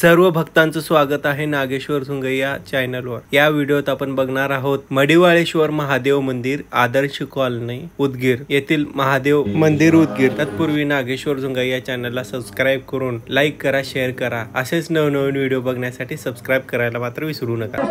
सर्व भक्तांचं स्वागत आहे नागेश्वर सुंगय्या चॅनलवर। या व्हिडिओत आपण बघणार आहोत मडिवाळेश्वर महादेव मंदिर, आदर्श कॉलनी, उदगीर येथील महादेव मंदिर उदगीर। तत्पूर्वी नागेश्वर सुंगय्या चॅनलला सबस्क्राइब करून लाईक करा, शेअर करा। असेच नवनवीन व्हिडिओ बघण्यासाठी सबस्क्राइब करायला मात्र विसरू नका।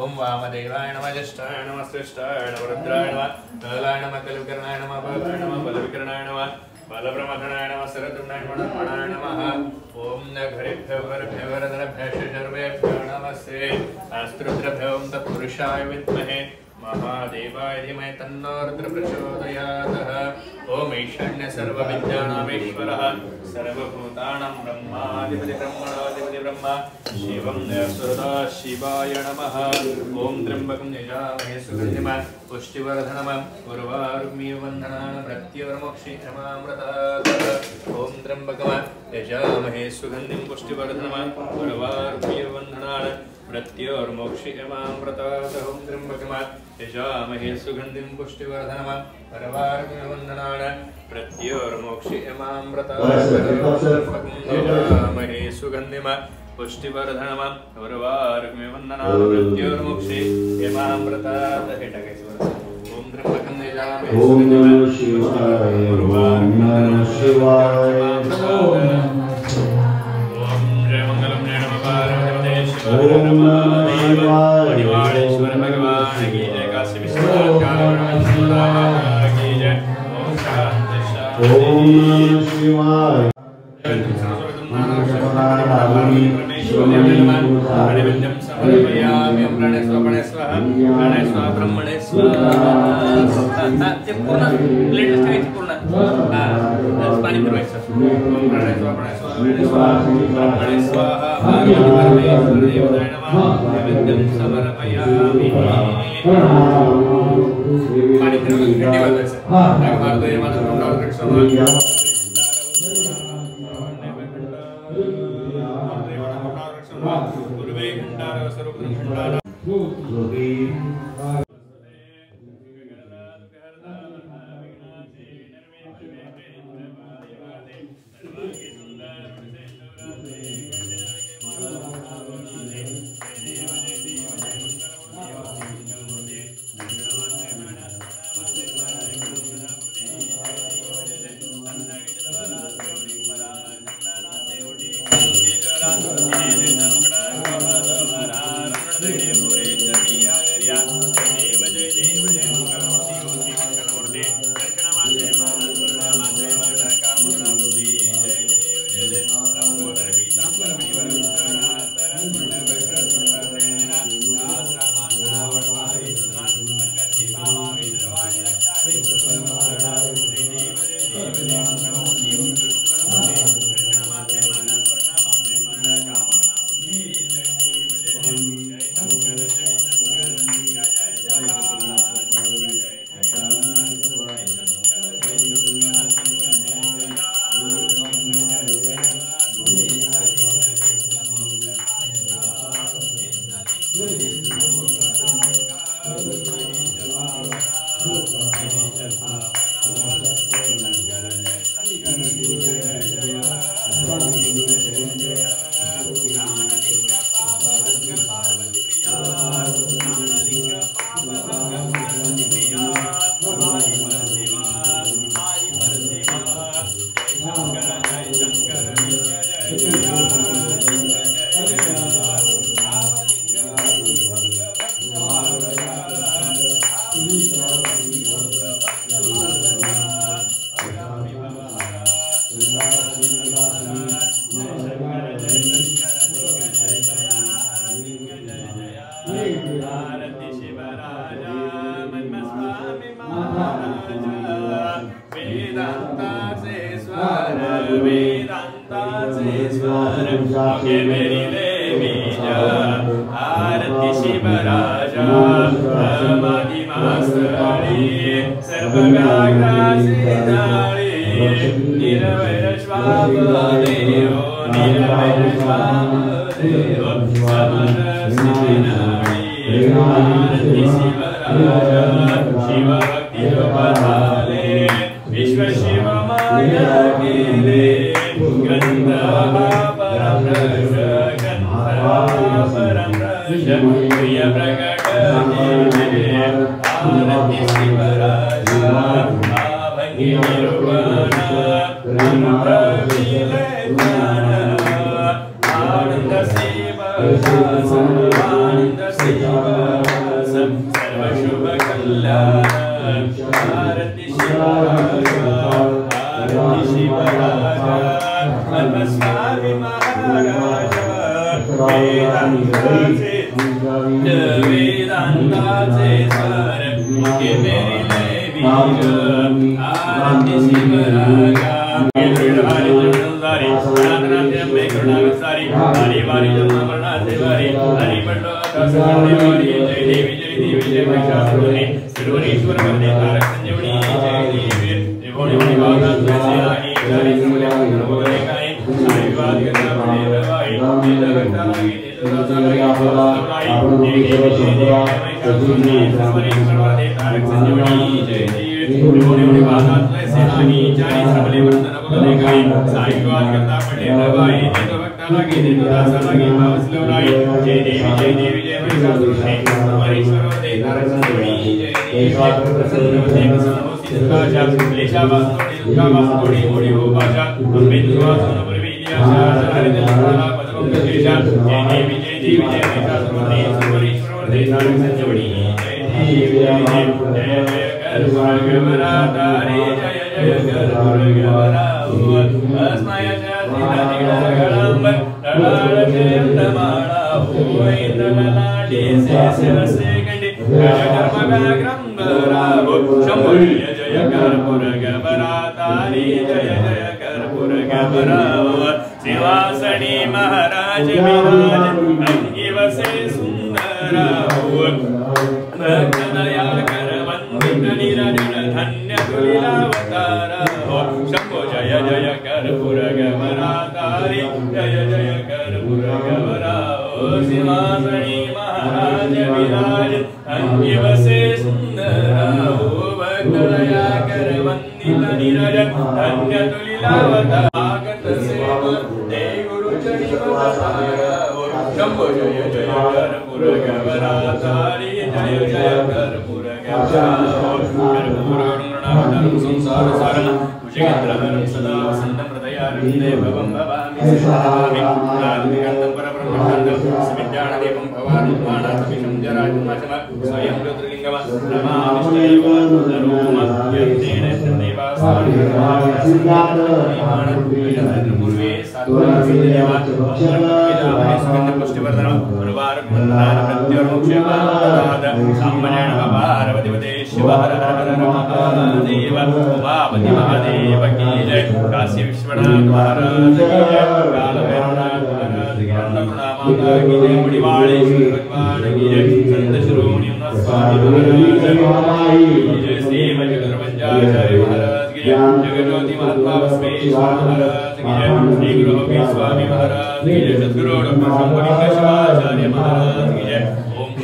ओम वामदेवाय नमः, ज्येष्ठाय नमः, श्रेष्ठाय नमः, रुद्राय नमः, कलाय नमः, कलविकरणाय नमः, बलाय नमः, बलविकरणाय नमः, बलप्रमथनाय नमः, सरदुम्नाय नमः। ओम नघरेभ्यो वरभ्यो वरदरभ्यो सर्वेभ्यो नमस्ते। अस्त्रुद्रभ्यो तत्पुरुषाय विद्महे महादेवाय धीमहि तन्नो रुद्रः प्रचोदयात्। ओम ईशान्य सर्वविद्यानामीश्वरः सर्वभूतानां ब्रह्माधिपति ब्रह्मणाधिपति ब्रह्मा शिवं सदा शिवाय नमः। ओम त्र्यंबकं यजामहे सुगन्धिं पुष्टिवर्धनम् उर्वारुकमिव बन्धनान् मृत्योर्मोक्षीयमामृतात्। ओम त्र्यंबकं यजामहे सुगन्धिं पुष्टिवर्धनम् उर्वारुकमिव बन्धनान् मृत्योर्मोक्षीयमामृतात्। ओम त्र्यंबकं यजामहे सुगन्धिं पुष्टिवर्धनम् उर्वारुकमिव बन्धनान् मृत्योर्मोक्षीयमामृतात्। यजामहे सुगन्धिं पुष्टिवर्धनम् उर्वारुकमिव बन्धनान् मृत्योर्मोक्षीयमामृतात्। ओम त्र्यंबकं यजामहे सुगन्धिं पुष्टिवर्धनम् उर्वारुकमिव मडिवाळेश्वर भगवान की जय। काशी विश्वनाथ की जय। ओम शांति शांति। ओम शिवाय। परमेश्वरं समर्पयामि। प्रणय स्वाहा प्रणय स्वाहा ब्रह्मणे स्वाहा। ते पूर्ण प्लेट ठेवायची पूर्ण। पाणी फिरवायचं। ओम प्रणय स्वाहा ब्रह्मणे स्वाहा। परमेश्वर देवताय नमः। नैवेद्यं समर्पयामि। पाणी फिरवून घंटी वाजवायचं। भारतय माझं तोंडावर कृष्ण पूर्वे घंटार सर्वप्रथम घंटार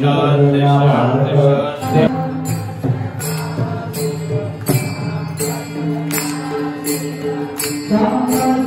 शांति शांति शांति। Sampai